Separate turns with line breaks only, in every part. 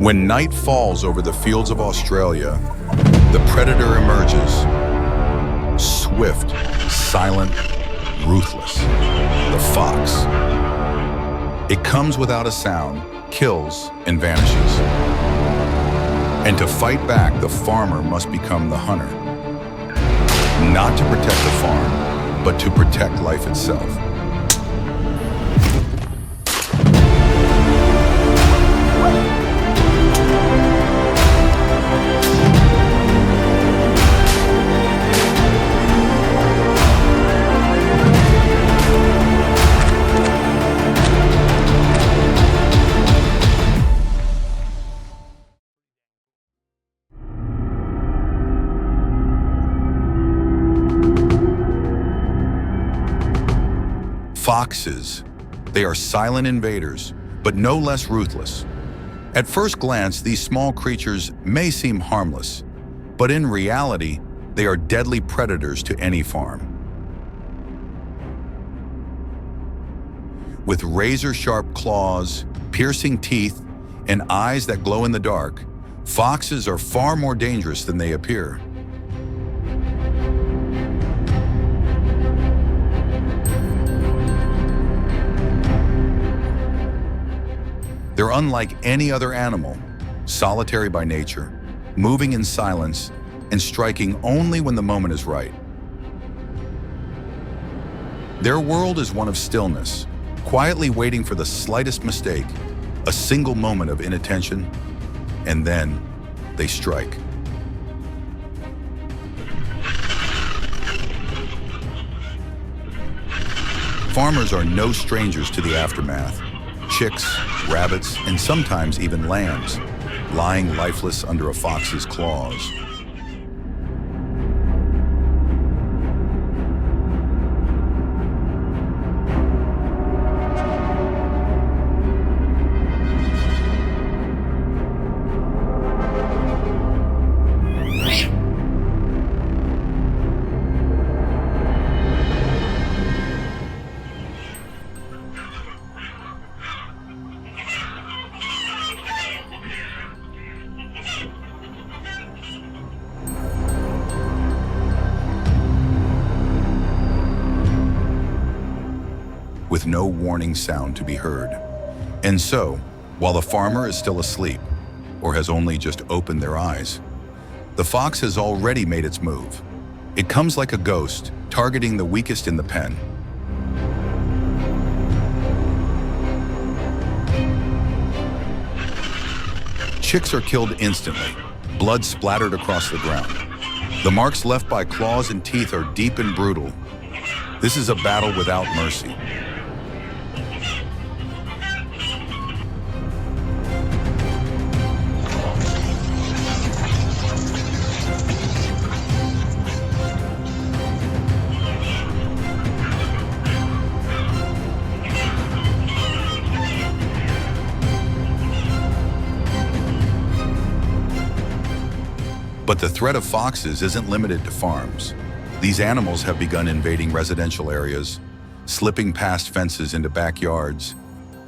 When night falls over the fields of Australia, the predator emerges. Swift, silent, ruthless. The fox. It comes without a sound, kills, and vanishes. And to fight back, the farmer must become the hunter. Not to protect the farm, but to protect life itself. Foxes. They are silent invaders, but no less ruthless. At first glance, these small creatures may seem harmless, but in reality, they are deadly predators to any farm. With razor-sharp claws, piercing teeth, and eyes that glow in the dark, foxes are far more dangerous than they appear. They're unlike any other animal, solitary by nature, moving in silence, and striking only when the moment is right. Their world is one of stillness, quietly waiting for the slightest mistake, a single moment of inattention, and then they strike. Farmers are no strangers to the aftermath. Chicks, rabbits, and sometimes even lambs, lying lifeless under a fox's claws. With no warning sound to be heard. And so, while the farmer is still asleep, or has only just opened their eyes, the fox has already made its move. It comes like a ghost, targeting the weakest in the pen. Chicks are killed instantly, blood splattered across the ground. The marks left by claws and teeth are deep and brutal. This is a battle without mercy. But the threat of foxes isn't limited to farms. These animals have begun invading residential areas, slipping past fences into backyards,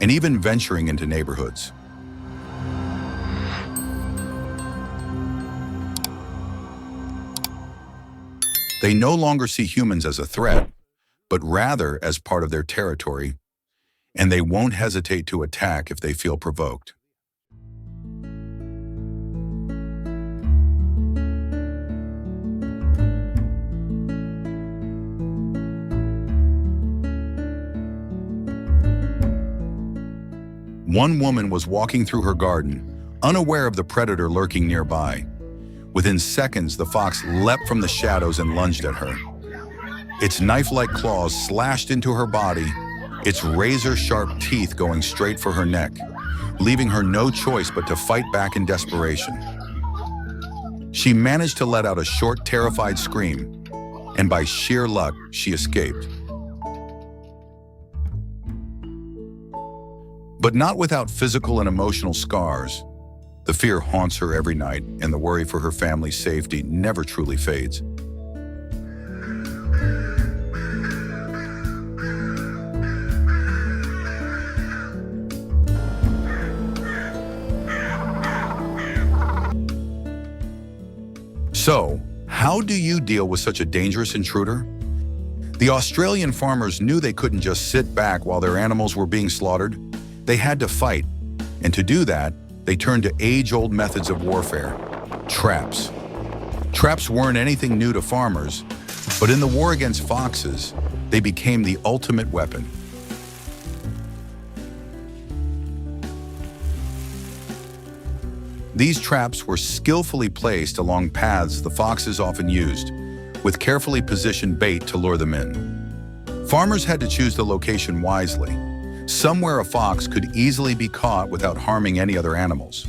and even venturing into neighborhoods. They no longer see humans as a threat, but rather as part of their territory, and they won't hesitate to attack if they feel provoked. One woman was walking through her garden, unaware of the predator lurking nearby. Within seconds, the fox leapt from the shadows and lunged at her. Its knife-like claws slashed into her body, its razor-sharp teeth going straight for her neck, leaving her no choice but to fight back in desperation. She managed to let out a short, terrified scream, and by sheer luck, she escaped. But not without physical and emotional scars. The fear haunts her every night, and the worry for her family's safety never truly fades. So, how do you deal with such a dangerous intruder? The Australian farmers knew they couldn't just sit back while their animals were being slaughtered. They had to fight. And to do that, they turned to age-old methods of warfare: traps. Traps weren't anything new to farmers, but in the war against foxes, they became the ultimate weapon. These traps were skillfully placed along paths the foxes often used, with carefully positioned bait to lure them in. Farmers had to choose the location wisely, somewhere a fox could easily be caught without harming any other animals.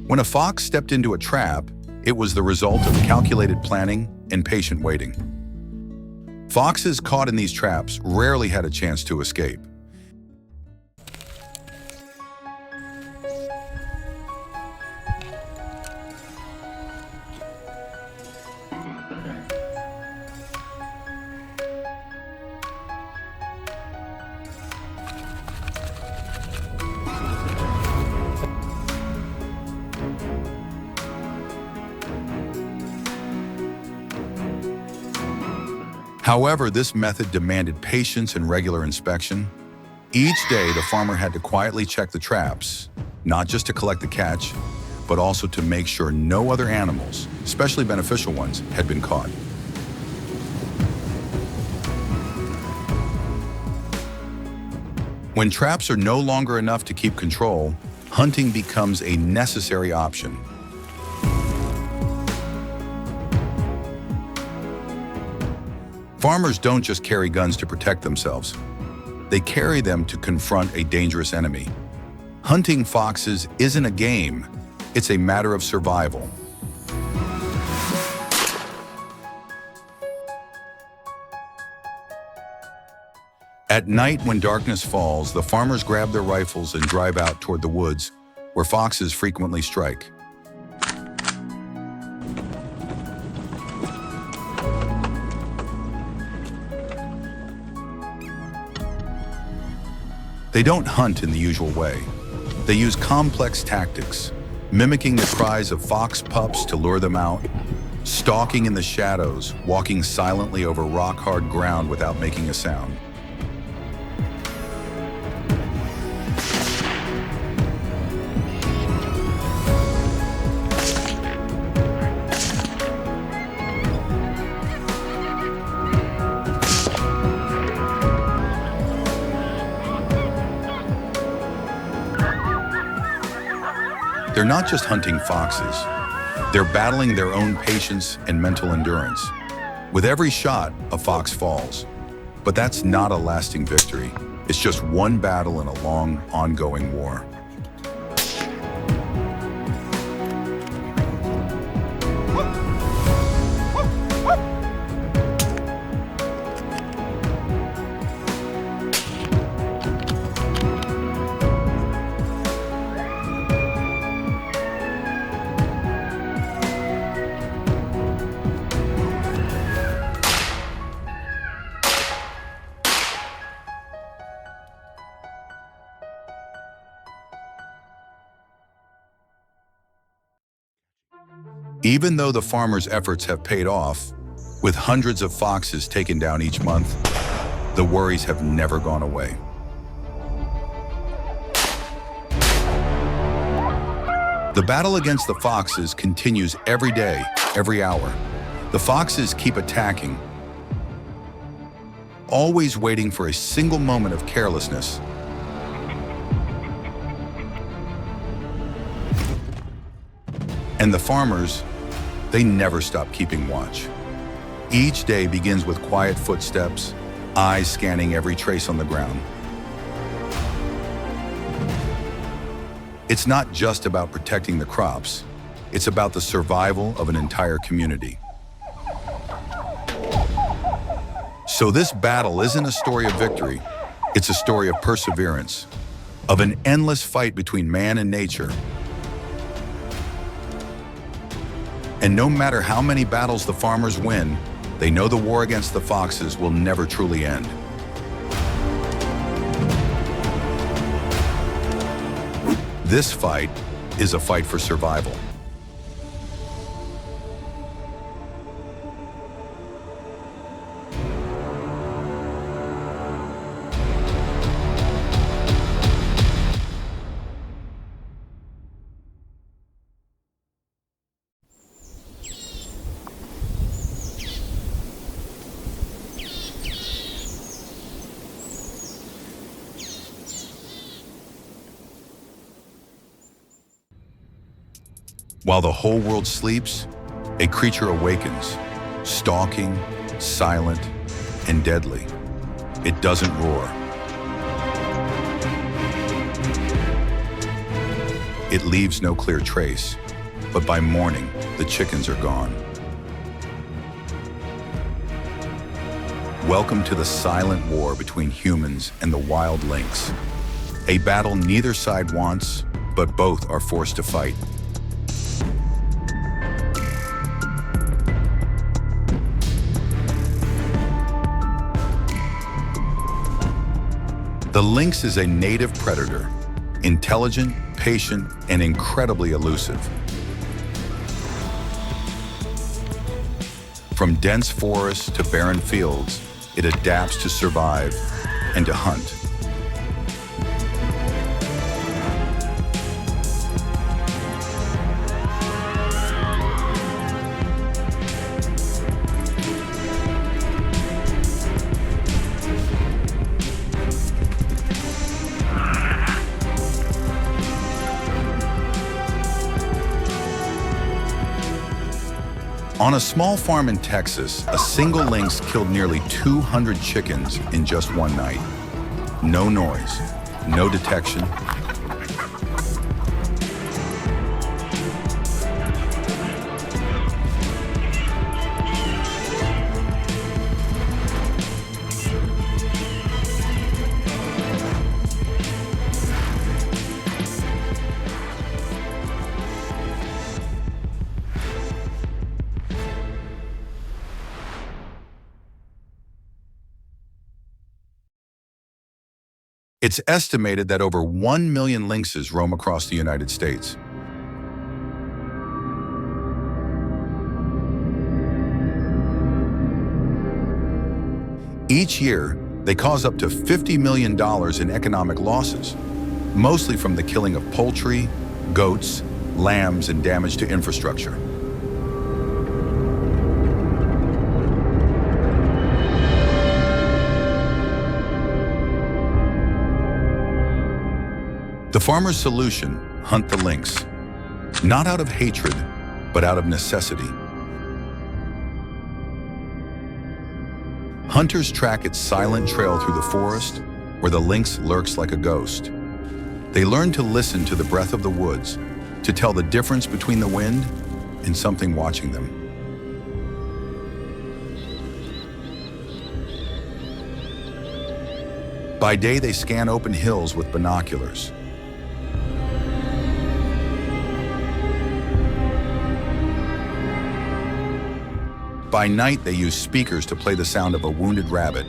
When a fox stepped into a trap, it was the result of calculated planning and patient waiting. Foxes caught in these traps rarely had a chance to escape. However, this method demanded patience and regular inspection. Each day, the farmer had to quietly check the traps, not just to collect the catch, but also to make sure no other animals, especially beneficial ones, had been caught. When traps are no longer enough to keep control, hunting becomes a necessary option. Farmers don't just carry guns to protect themselves. They carry them to confront a dangerous enemy. Hunting foxes isn't a game, it's a matter of survival. At night, when darkness falls, the farmers grab their rifles and drive out toward the woods, where foxes frequently strike. They don't hunt in the usual way. They use complex tactics, mimicking the cries of fox pups to lure them out, stalking in the shadows, walking silently over rock-hard ground without making a sound. They're not just hunting foxes. They're battling their own patience and mental endurance. With every shot, a fox falls. But that's not a lasting victory. It's just one battle in a long, ongoing war. Even though the farmers' efforts have paid off, with hundreds of foxes taken down each month, the worries have never gone away. The battle against the foxes continues every day, every hour. The foxes keep attacking, always waiting for a single moment of carelessness. And the farmers, they never stop keeping watch. Each day begins with quiet footsteps, eyes scanning every trace on the ground. It's not just about protecting the crops, it's about the survival of an entire community. So this battle isn't a story of victory, it's a story of perseverance, of an endless fight between man and nature. And no matter how many battles the farmers win, they know the war against the foxes will never truly end. This fight is a fight for survival. While the whole world sleeps, a creature awakens, stalking, silent, and deadly. It doesn't roar. It leaves no clear trace, but by morning, the chickens are gone. Welcome to the silent war between humans and the wild lynx. A battle neither side wants, but both are forced to fight. The lynx is a native predator, intelligent, patient, and incredibly elusive. From dense forests to barren fields, it adapts to survive and to hunt. On a small farm in Texas, a single lynx killed nearly 200 chickens in just one night. No noise, no detection. It's estimated that over 1 million lynxes roam across the United States. Each year, they cause up to $50 million in economic losses, mostly from the killing of poultry, goats, lambs, and damage to infrastructure. The farmer's solution: hunt the lynx, not out of hatred, but out of necessity. Hunters track its silent trail through the forest, where the lynx lurks like a ghost. They learn to listen to the breath of the woods, to tell the difference between the wind and something watching them. By day, they scan open hills with binoculars. By night, they use speakers to play the sound of a wounded rabbit.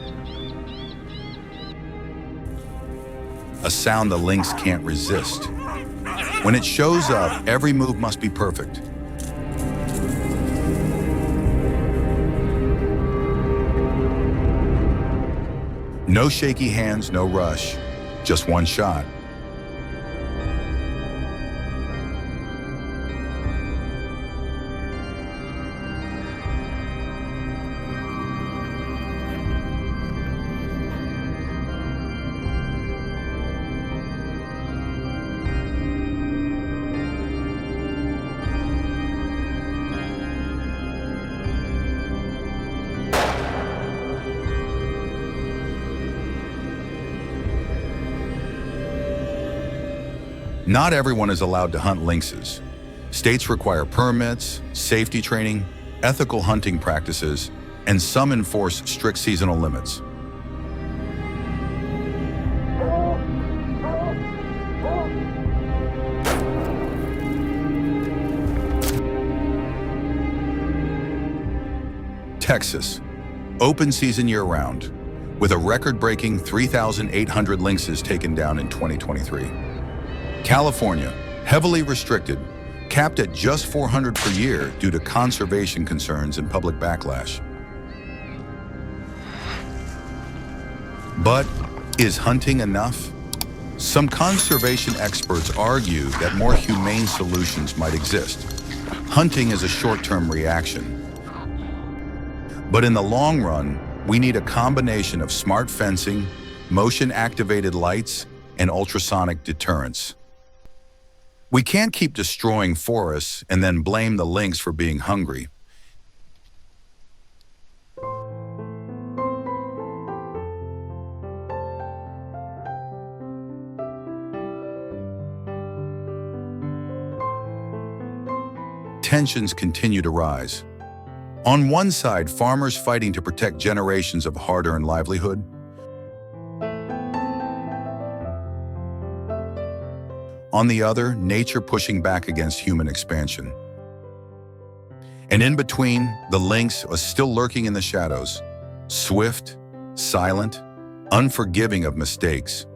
A sound the lynx can't resist. When it shows up, every move must be perfect. No shaky hands, no rush, just one shot. Not everyone is allowed to hunt lynxes. States require permits, safety training, ethical hunting practices, and some enforce strict seasonal limits. Texas, open season year-round, with a record-breaking 3,800 lynxes taken down in 2023. California, heavily restricted, capped at just 400 per year due to conservation concerns and public backlash. But is hunting enough? Some conservation experts argue that more humane solutions might exist. Hunting is a short-term reaction. But in the long run, we need a combination of smart fencing, motion-activated lights, and ultrasonic deterrence. We can't keep destroying forests and then blame the lynx for being hungry. Tensions continue to rise. On one side, farmers fighting to protect generations of hard-earned livelihood. On the other, nature pushing back against human expansion. And in between, the lynx is still lurking in the shadows, swift, silent, unforgiving of mistakes.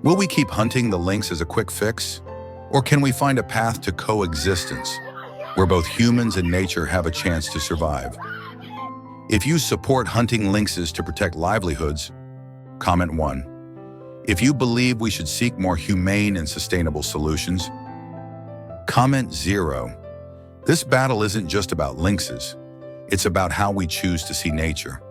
Will we keep hunting the lynx as a quick fix? Or can we find a path to coexistence, where both humans and nature have a chance to survive? If you support hunting lynxes to protect livelihoods, comment 1. If you believe we should seek more humane and sustainable solutions, comment 0. This battle isn't just about lynxes, it's about how we choose to see nature.